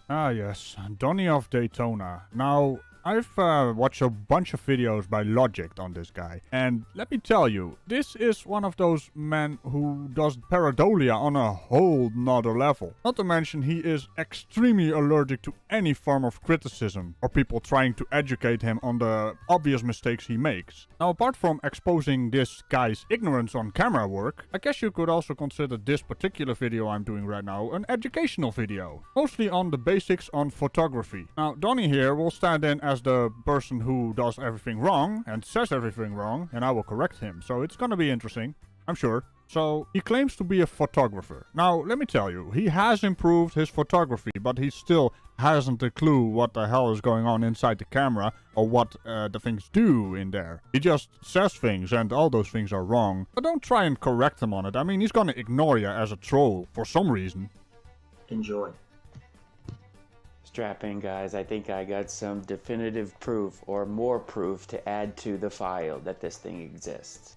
Ah yes, Donny of Daytona. Now, I've watched a bunch of videos by Logic on this guy, and let me tell you, this is one of those men who does Pareidolia on a whole nother level. Not to mention he is extremely allergic to any form of criticism, or people trying to educate him on the obvious mistakes he makes. Now, apart from exposing this guy's ignorance on camera work, I guess you could also consider this particular video I'm doing right now an educational video, mostly on the basics on photography. Now, Donny here will stand in as the person who does everything wrong and says everything wrong, and I will correct him. So it's gonna be interesting, I'm sure. So he claims to be a photographer. Now, let me tell you, he has improved his photography, but he still hasn't a clue what the hell is going on inside the camera or what the things do in there. He just says things and all those things are wrong. But don't try and correct him on it. I mean, he's gonna ignore you as a troll for some reason. Enjoy. Strap in, guys. I think I got some definitive proof or more proof to add to the file that this thing exists.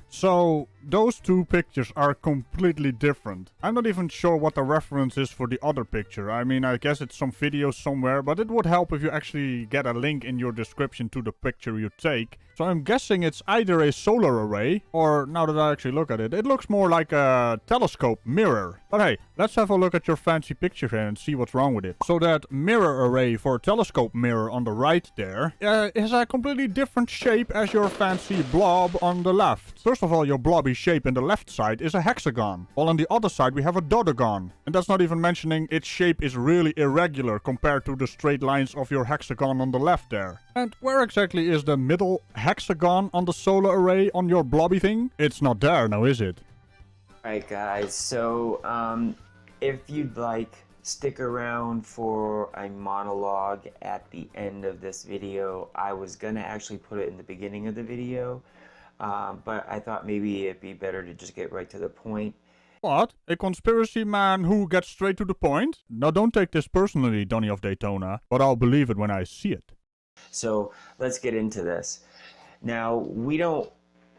So, those two pictures are completely different. I'm not even sure what the reference is for the other picture. I mean, I guess it's some video somewhere, but it would help if you actually get a link in your description to the picture you take. So I'm guessing it's either a solar array, or now that I actually look at it, it looks more like a telescope mirror. But hey, let's have a look at your fancy picture here and see what's wrong with it. So that mirror array for telescope mirror on the right there is a completely different shape as your fancy blob on the left. First of all, your blobby shape in the left side is a hexagon, while on the other side we have a dodegon. And that's not even mentioning its shape is really irregular compared to the straight lines of your hexagon on the left there. And where exactly is the middle hexagon on the solar array on your blobby thing? It's not there now, is it? Alright guys, so if you'd like, stick around for a monologue at the end of this video. I was gonna actually put it in the beginning of the video, but I thought maybe it'd be better to just get right to the point. What? A conspiracy man who gets straight to the point? Now don't take this personally, Donny of Daytona, but I'll believe it when I see it. So let's get into this. Now,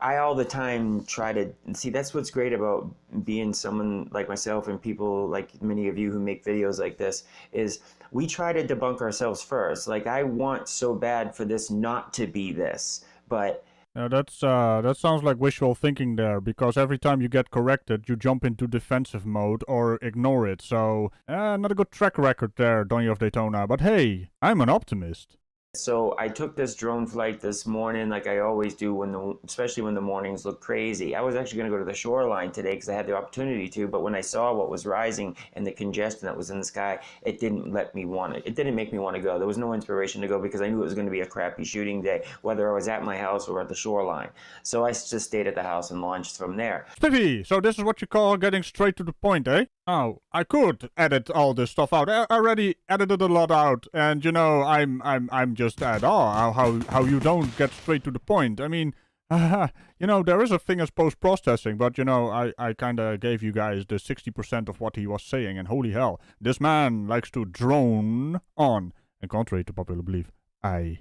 I all the time try to, see, that's what's great about being someone like myself and people like many of you who make videos like this, is we try to debunk ourselves first. Like, I want so bad for this not to be this, but... Now that sounds like wishful thinking there, because every time you get corrected, you jump into defensive mode or ignore it. So, not a good track record there, Donny of Daytona, but hey, I'm an optimist. So I took this drone flight this morning, like I always do, especially when the mornings look crazy. I was actually going to go to the shoreline today because I had the opportunity to, but when I saw what was rising and the congestion that was in the sky, it didn't make me want to go. There was no inspiration to go because I knew it was going to be a crappy shooting day, whether I was at my house or at the shoreline. So I just stayed at the house and launched from there. Spiffy, so this is what you call getting straight to the point, eh? Oh, I could edit all this stuff out. I already edited a lot out, and you know, I'm just at awe how you don't get straight to the point. I mean, you know, there is a thing as post-processing, but you know, I kinda gave you guys the 60% of what he was saying, and holy hell, this man likes to drone on. And contrary to popular belief, I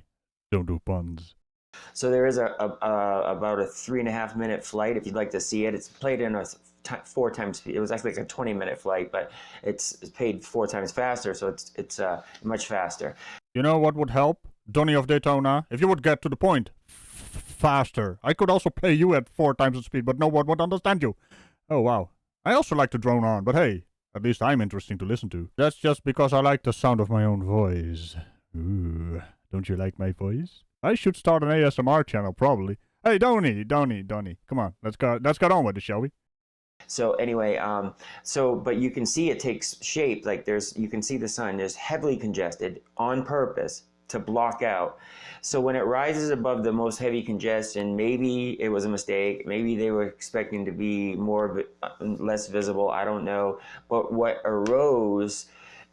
don't do puns. So there is about a 3.5 minute flight. If you'd like to see it, it's played in a 4 times speed. It was actually like a 20-minute flight, but it's paid 4 times faster, so it's much faster. You know what would help, Donny of Daytona? If you would get to the point faster. I could also play you at 4 times the speed, but no one would understand you. Oh wow. I also like to drone on, but hey, at least I'm interesting to listen to. That's just because I like the sound of my own voice. Ooh, don't you like my voice? I should start an ASMR channel, probably. Hey, Donny, come on, let's get on with it, shall we? So anyway, but you can see it takes shape, like you can see the sun is heavily congested on purpose to block out. So when it rises above the most heavy congestion, maybe it was a mistake, maybe they were expecting to be less visible, I don't know. But what arose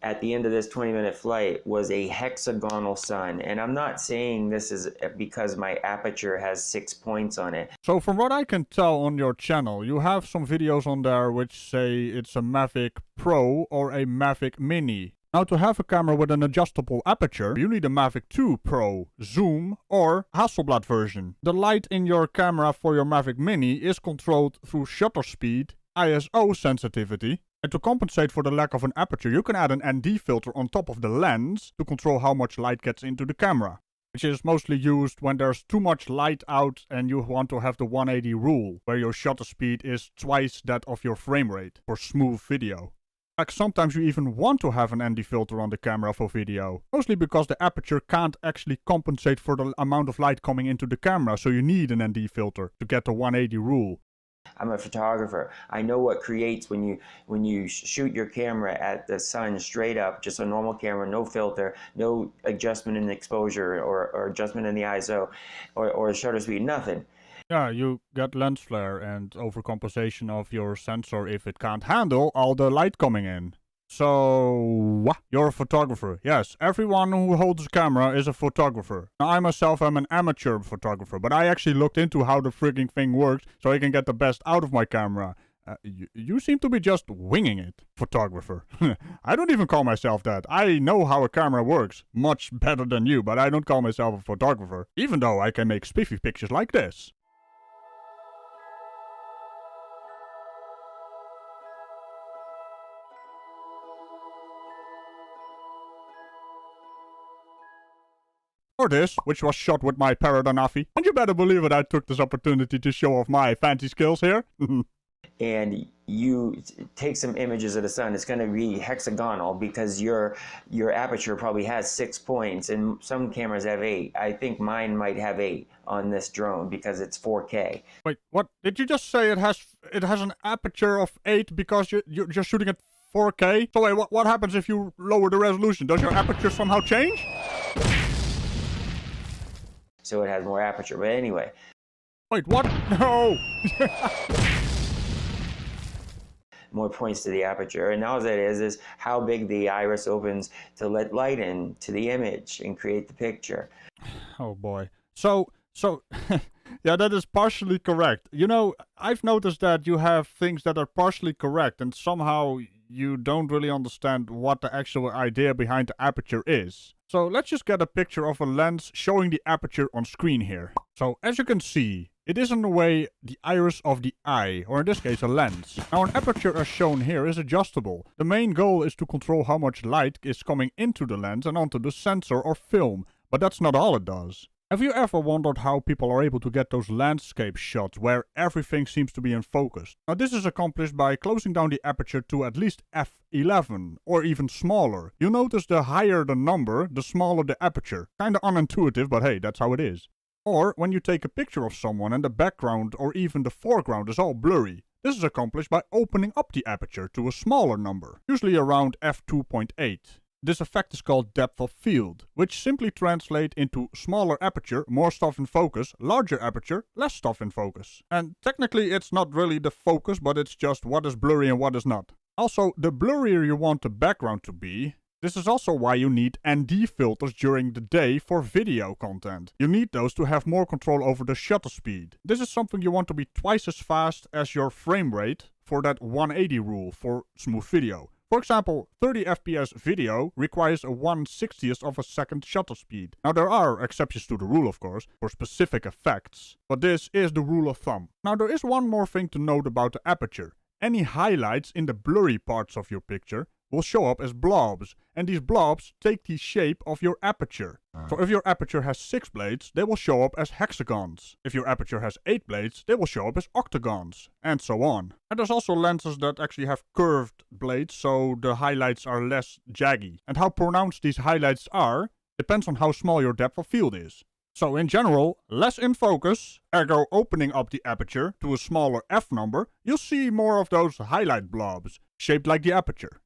at the end of this 20-minute flight was a hexagonal sun. And I'm not saying this is because my aperture has 6 points on it. So from what I can tell on your channel, you have some videos on there which say it's a Mavic Pro or a Mavic Mini. Now, to have a camera with an adjustable aperture, you need a Mavic 2 Pro, Zoom, or Hasselblad version. The light in your camera for your Mavic Mini is controlled through shutter speed, ISO sensitivity, And to compensate for the lack of an aperture, you can add an ND filter on top of the lens to control how much light gets into the camera, which is mostly used when there's too much light out and you want to have the 180 rule, where your shutter speed is twice that of your frame rate for smooth video. Like sometimes you even want to have an ND filter on the camera for video, mostly because the aperture can't actually compensate for the amount of light coming into the camera, so you need an ND filter to get the 180 rule. I'm a photographer. I know what creates when you shoot your camera at the sun straight up, just a normal camera, no filter, no adjustment in exposure or adjustment in the ISO or shutter speed, nothing. Yeah, you get lens flare and overcompensation of your sensor if it can't handle all the light coming in. So, you're a photographer. Yes, everyone who holds a camera is a photographer. Now, I myself am an amateur photographer, but I actually looked into how the frigging thing works so I can get the best out of my camera. You seem to be just winging it, photographer. I don't even call myself that. I know how a camera works much better than you, but I don't call myself a photographer, even though I can make spiffy pictures like this. Or this, which was shot with my Pareidolia. And you better believe it, I took this opportunity to show off my fancy skills here. And you take some images of the sun, it's going to be hexagonal because your aperture probably has 6 points and some cameras have 8. I think mine might have 8 on this drone because it's 4K. Wait, what? Did you just say it has an aperture of 8 because you're just shooting at 4K? So wait, what happens if you lower the resolution? Does your aperture somehow change? So it has more aperture, but anyway. Wait, what? No! More points to the aperture, and all that is how big the iris opens to let light in to the image and create the picture. Oh boy. So, yeah, that is partially correct. You know, I've noticed that you have things that are partially correct, and somehow you don't really understand what the actual idea behind the aperture is. So let's just get a picture of a lens showing the aperture on screen here. So as you can see, it is in a way the iris of the eye, or in this case a lens. Now an aperture as shown here is adjustable. The main goal is to control how much light is coming into the lens and onto the sensor or film, but that's not all it does. Have you ever wondered how people are able to get those landscape shots where everything seems to be in focus? Now this is accomplished by closing down the aperture to at least f11 or even smaller. You notice the higher the number, the smaller the aperture. Kinda unintuitive, but hey, that's how it is. Or when you take a picture of someone and the background or even the foreground is all blurry. This is accomplished by opening up the aperture to a smaller number, usually around f2.8. This effect is called depth of field, which simply translates into smaller aperture, more stuff in focus, larger aperture, less stuff in focus. And technically it's not really the focus, but it's just what is blurry and what is not. Also, the blurrier you want the background to be, this is also why you need ND filters during the day for video content. You need those to have more control over the shutter speed. This is something you want to be twice as fast as your frame rate for that 180 rule for smooth video. For example, 30 FPS video requires a 1/60th of a second shutter speed. Now there are exceptions to the rule of course, for specific effects, but this is the rule of thumb. Now there is one more thing to note about the aperture. Any highlights in the blurry parts of your picture will show up as blobs, and these blobs take the shape of your aperture. So if your aperture has 6 blades, they will show up as hexagons. If your aperture has 8 blades, they will show up as octagons, and so on. And there's also lenses that actually have curved blades, so the highlights are less jaggy. And how pronounced these highlights are depends on how small your depth of field is. So in general, less in focus, ergo opening up the aperture to a smaller f number, you'll see more of those highlight blobs, shaped like the aperture.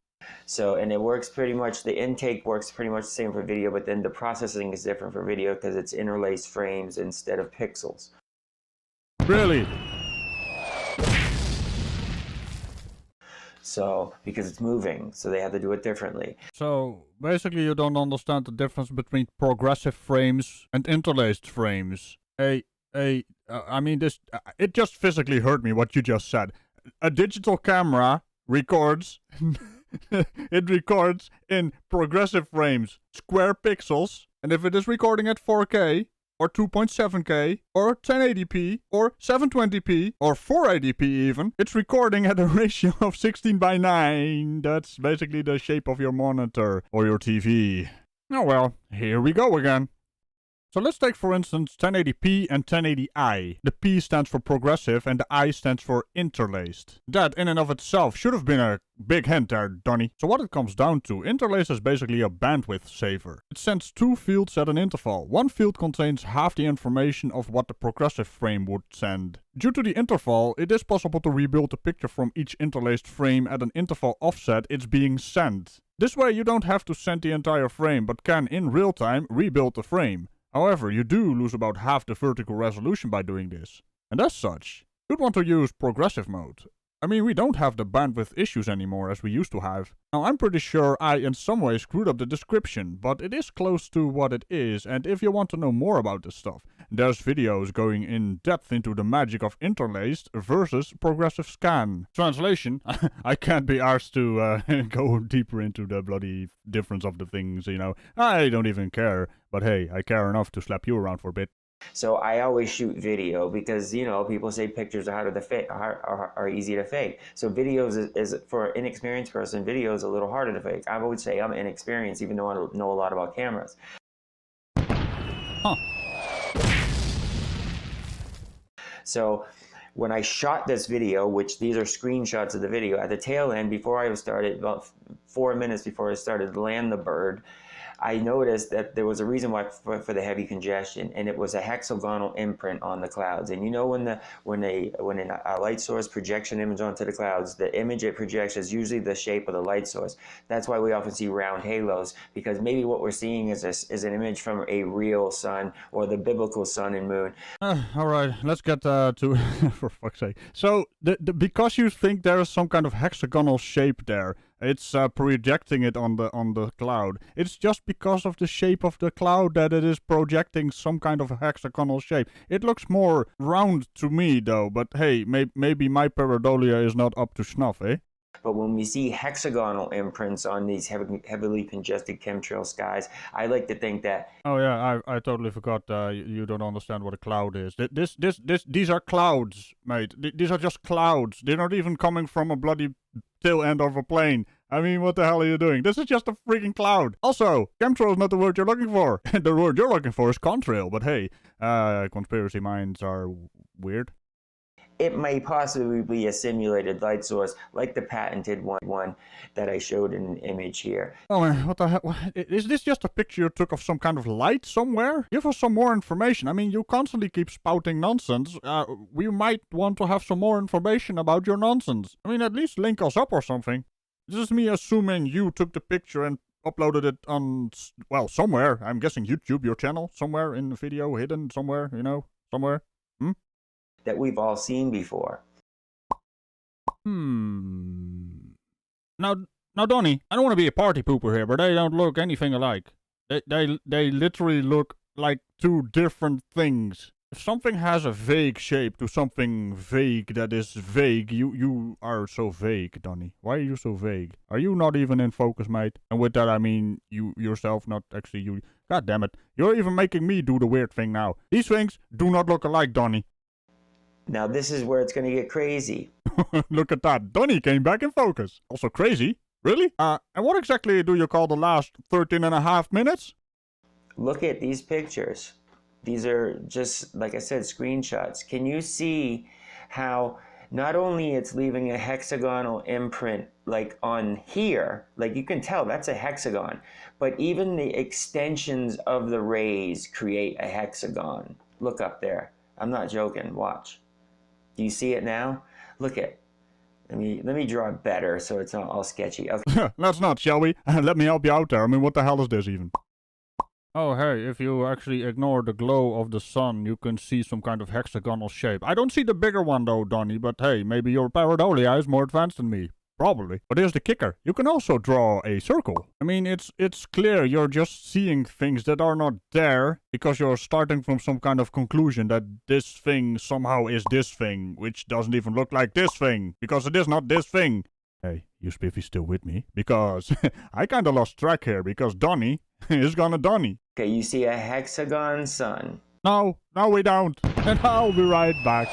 So, and it works pretty much, the intake works pretty much the same for video, but then the processing is different for video because it's interlaced frames instead of pixels. Really? So, because it's moving, so they have to do it differently. So, basically you don't understand the difference between progressive frames and interlaced frames. I mean, it just physically hurt me what you just said. A digital camera records... it records in progressive frames, square pixels, and if it is recording at 4K, or 2.7K, or 1080p, or 720p, or 480p even, it's recording at a ratio of 16:9. That's basically the shape of your monitor or your TV. Oh well, here we go again. So let's take for instance 1080p and 1080i. The P stands for progressive and the I stands for interlaced. That in and of itself should have been a big hint there, Donny. So what it comes down to, interlaced is basically a bandwidth saver. It sends two fields at an interval. One field contains half the information of what the progressive frame would send. Due to the interval, it is possible to rebuild the picture from each interlaced frame at an interval offset it's being sent. This way you don't have to send the entire frame, but can in real time rebuild the frame. However, you do lose about half the vertical resolution by doing this. And as such, you'd want to use progressive mode. I mean, we don't have the bandwidth issues anymore as we used to have. Now, I'm pretty sure I in some way screwed up the description, but it is close to what it is, and if you want to know more about this stuff, there's videos going in depth into the magic of interlaced versus progressive scan. Translation, I can't be arsed to go deeper into the bloody difference of the things, you know. I don't even care, but hey, I care enough to slap you around for a bit. So I always shoot video because, you know, people say pictures are are easy to fake. So videos is for an inexperienced person, video is a little harder to fake. I would say I'm inexperienced even though I don't know a lot about cameras. Huh. So when I shot this video, which these are screenshots of the video, at the tail end, before I started, about 4 minutes before I started to land the bird, I noticed that there was a reason why for the heavy congestion, and it was a hexagonal imprint on the clouds. And you know when a light source projects an image onto the clouds, the image it projects is usually the shape of the light source. That's why we often see round halos, because maybe what we're seeing is an image from a real sun or the biblical sun and moon. All right, let's get to for fuck's sake. So because you think there is some kind of hexagonal shape there, it's projecting it on the cloud. It's just because of the shape of the cloud that it is projecting some kind of hexagonal shape. It looks more round to me though, but hey, maybe my pareidolia is not up to snuff, eh? But when we see hexagonal imprints on these heavily congested chemtrail skies, I like to think that... Oh yeah, I totally forgot you don't understand what a cloud is. These are clouds, mate. These are just clouds. They're not even coming from a bloody tail end of a plane. I mean, what the hell are you doing? This is just a freaking cloud. Also, chemtrail is not the word you're looking for. The word you're looking for is contrail. But hey, conspiracy minds are weird. It may possibly be a simulated light source, like the patented one that I showed in an image here. Oh man, what the hell? Is this just a picture you took of some kind of light somewhere? Give us some more information. I mean, you constantly keep spouting nonsense. We might want to have some more information about your nonsense. I mean, at least link us up or something. This is me assuming you took the picture and uploaded it on, well, somewhere. I'm guessing YouTube, your channel, somewhere in the video, hidden somewhere, you know, somewhere. That we've all seen before. Now, Donny, I don't want to be a party pooper here, but they don't look anything alike. They literally look like two different things. If something has a vague shape to something vague that is vague, you are so vague, Donny. Why are you so vague? Are you not even in focus, mate? And with that, I mean you yourself, not actually you. God damn it. You're even making me do the weird thing now. These things do not look alike, Donny. Now this is where it's going to get crazy. Look at that. Donny came back in focus. Also crazy? Really? And what exactly do you call the last 13.5 minutes? Look at these pictures. These are just, like I said, screenshots. Can you see how not only it's leaving a hexagonal imprint like on here, like you can tell that's a hexagon, but even the extensions of the rays create a hexagon. Look up there. I'm not joking. Watch. Do you see it now? Look at. Let me draw it better so it's not all sketchy. Okay. Let's not, shall we? Let me help you out there. I mean, what the hell is this even? Oh, hey, if you actually ignore the glow of the sun, you can see some kind of hexagonal shape. I don't see the bigger one though, Donny, but hey, maybe your pareidolia is more advanced than me. Probably. But here's the kicker. You can also draw a circle. I mean, it's clear you're just seeing things that are not there because you're starting from some kind of conclusion that this thing somehow is this thing, which doesn't even look like this thing, because it is not this thing. Hey, you Spiffy still with me? Because I kinda lost track here, because Donny is gonna Donny. Okay, you see a hexagon sun. No, no we don't. And I'll be right back.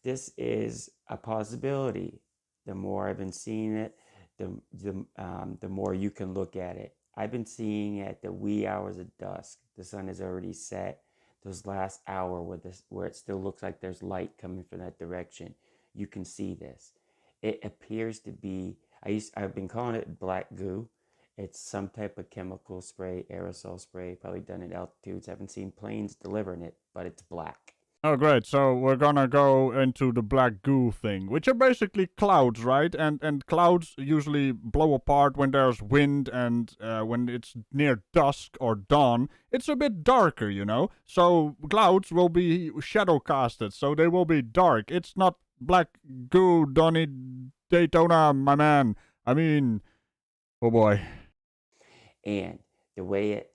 This is a possibility. The more I've been seeing it, the more you can look at it. I've been seeing it at the wee hours of dusk. The sun is already set. Those last hour where it still looks like there's light coming from that direction, you can see this. It appears to be, I've been calling it black goo. It's some type of chemical spray, aerosol spray, probably done at altitudes. I haven't seen planes delivering it, but it's black. Oh, great. So we're gonna go into the black goo thing, which are basically clouds, right? And clouds usually blow apart when there's wind and when it's near dusk or dawn. It's a bit darker, you know? So clouds will be shadow casted, so they will be dark. It's not black goo, Donny Daytona, my man. I mean, oh boy. And the way it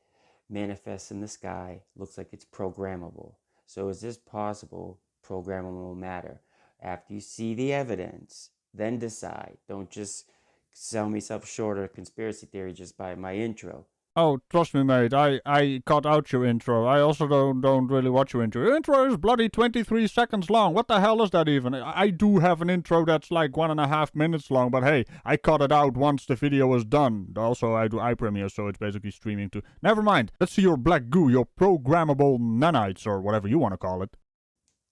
manifests in the sky looks like it's programmable. So is this possible programmable matter? After you see the evidence, then decide. Don't just sell me some shorter conspiracy theory just by my intro. Oh, trust me, mate. I cut out your intro. I also don't really watch your intro. Your intro is bloody 23 seconds long. What the hell is that even? I do have an intro that's like 1.5 minutes long, but hey, I cut it out once the video is done. Also, I do iPREMIERE, so it's basically streaming too. Never mind. Let's see your black goo, your programmable nanites, or whatever you want to call it.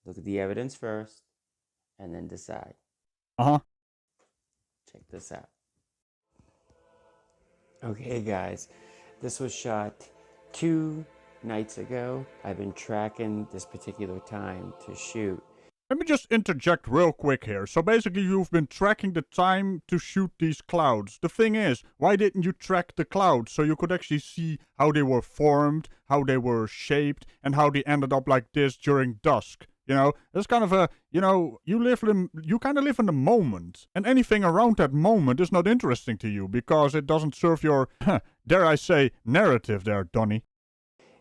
Look at the evidence first, and then decide. Uh-huh. Check this out. Okay, guys. This was shot 2 nights ago. I've been tracking this particular time to shoot. Let me just interject real quick here. So basically you've been tracking the time to shoot these clouds. The thing is, why didn't you track the clouds so you could actually see how they were formed, how they were shaped, and how they ended up like this during dusk? You know, it's kind of a, you know, you kind of live in the moment. And anything around that moment is not interesting to you because it doesn't serve your, dare I say, narrative there, Donny.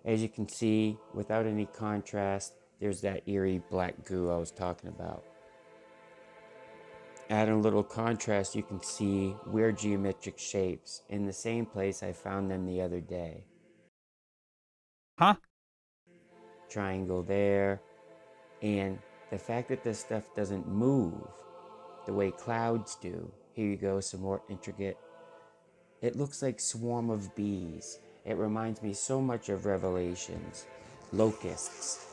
As you can see, without any contrast, there's that eerie black goo I was talking about. Add a little contrast, you can see weird geometric shapes in the same place I found them the other day. Huh? Triangle there. And the fact that this stuff doesn't move the way clouds do. Here you go, some more intricate. It looks like swarm of bees. It reminds me so much of Revelations. Locusts.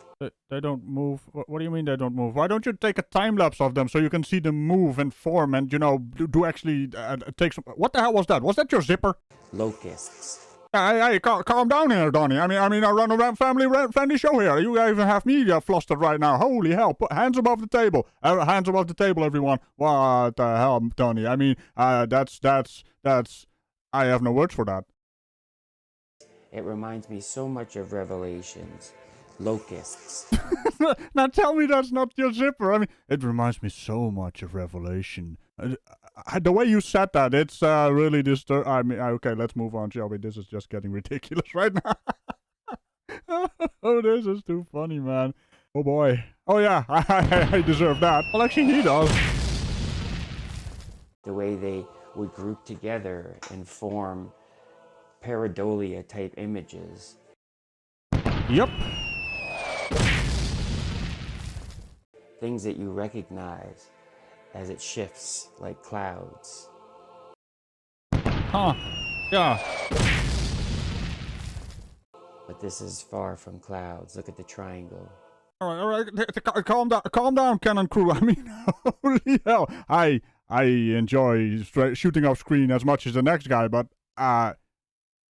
They don't move. What do you mean they don't move? Why don't you take a time lapse of them so you can see them move and form and, you know, do actually take some... What the hell was that? Was that your zipper? Locusts. Hey, calm down here, Donny. I mean, I run a family-friendly show here. You even have me flustered right now. Holy hell. Put hands above the table. Hands above the table, everyone. What the hell, Donny? I mean, that's... I have no words for that. It reminds me so much of Revelations. Locusts. Now tell me that's not your zipper. I mean, it reminds me so much of Revelation. The way you said that, it's really disturbing. I mean, okay, let's move on, shall we? This is just getting ridiculous right now. Oh, this is too funny, man. Oh boy. Oh yeah, I deserve that. Well, actually, he does. The way they would group together and form pareidolia type images. Yep. Things that you recognize as it shifts like clouds. Huh. Yeah. But this is far from clouds. Look at the triangle. All right. Calm down, Cannon Crew. I mean, holy hell. I enjoy shooting off screen as much as the next guy, but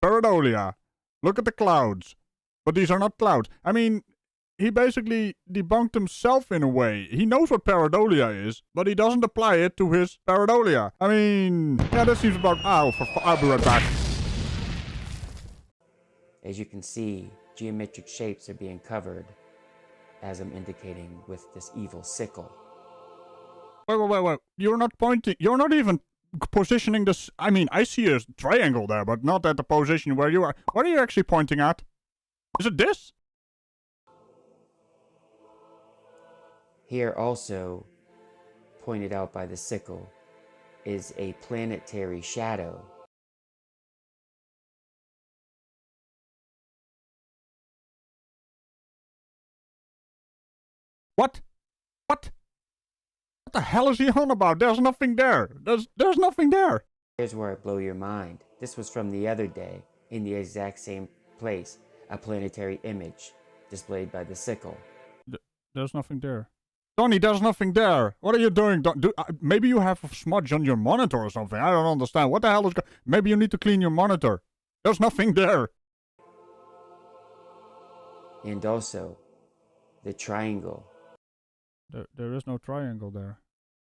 Pareidolia. Look at the clouds. But these are not clouds. I mean, he basically debunked himself in a way. He knows what Pareidolia is, but he doesn't apply it to his Pareidolia. I mean, yeah, that seems about... I'll be right back. As you can see, geometric shapes are being covered, as I'm indicating with this evil sickle. Wait. You're not pointing... You're not even positioning this... I mean, I see a triangle there, but not at the position where you are. What are you actually pointing at? Is it this? Here also, pointed out by the sickle, is a planetary shadow. What? What? What the hell is he on about? There's nothing there. There's nothing there. Here's where I blow your mind. This was from the other day, in the exact same place, a planetary image displayed by the sickle. There's nothing there. Donny, there's nothing there. What are you doing? Maybe you have a smudge on your monitor or something. I don't understand. What the hell is Maybe you need to clean your monitor. There's nothing there. And also, the triangle. There is no triangle there.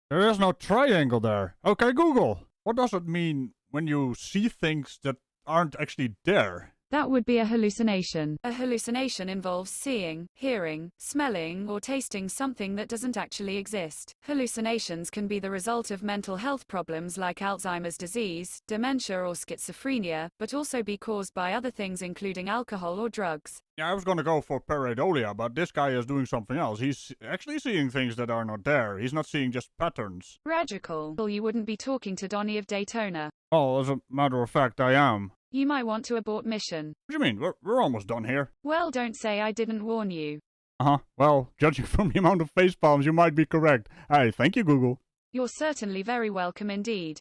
There is no triangle there. Okay, Google. What does it mean when you see things that aren't actually there? That would be a hallucination. A hallucination involves seeing, hearing, smelling, or tasting something that doesn't actually exist. Hallucinations can be the result of mental health problems like Alzheimer's disease, dementia, or schizophrenia, but also be caused by other things including alcohol or drugs. Yeah, I was gonna go for Pareidolia, but this guy is doing something else. He's actually seeing things that are not there. He's not seeing just patterns. Ragical. Well, you wouldn't be talking to Donny of Daytona. Well, as a matter of fact, I am. You might want to abort mission. What do you mean? We're almost done here. Well, don't say I didn't warn you. Uh-huh. Well, judging from the amount of face palms, you might be correct. Hey, thank you, Google. You're certainly very welcome indeed.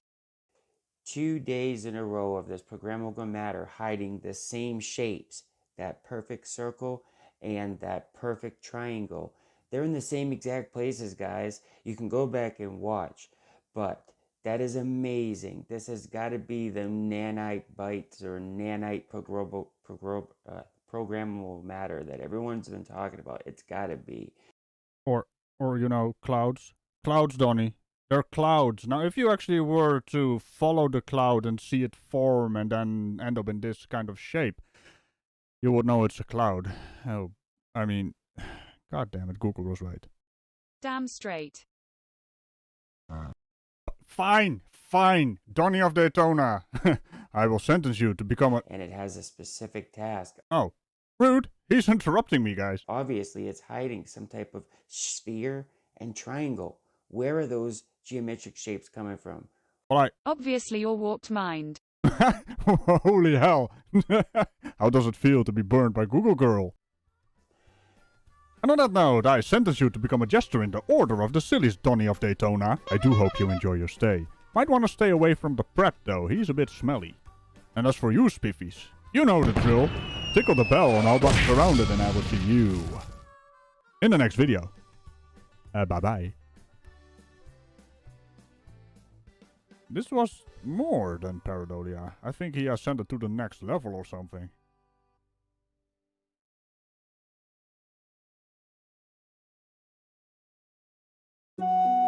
2 days in a row of this programmable matter hiding the same shapes, that perfect circle and that perfect triangle. They're in the same exact places, guys. You can go back and watch, but that is amazing. This has got to be the nanite bytes or nanite programmable matter that everyone's been talking about. It's got to be. Or you know, clouds. Clouds, Donny. They're clouds. Now, if you actually were to follow the cloud and see it form and then end up in this kind of shape, you would know it's a cloud. Oh, I mean, god damn it, Google was right. Damn straight. Fine. Donny of Daytona. I will sentence you to become a... And it has a specific task. Oh, rude. He's interrupting me, guys. Obviously, it's hiding some type of sphere and triangle. Where are those geometric shapes coming from? Well, Obviously your warped mind. Holy hell. How does it feel to be burned by Google Girl? And on that note, I sentence you to become a jester in the Order of the Sillies, Donny of Daytona. I do hope you enjoy your stay. Might want to stay away from the Pret, though. He's a bit smelly. And as for you, Spiffies, you know the drill. Tickle the bell and I'll bounce around it and I will see you in the next video. Bye-bye. This was more than Pareidolia. I think he has sent it to the next level or something. Thank you.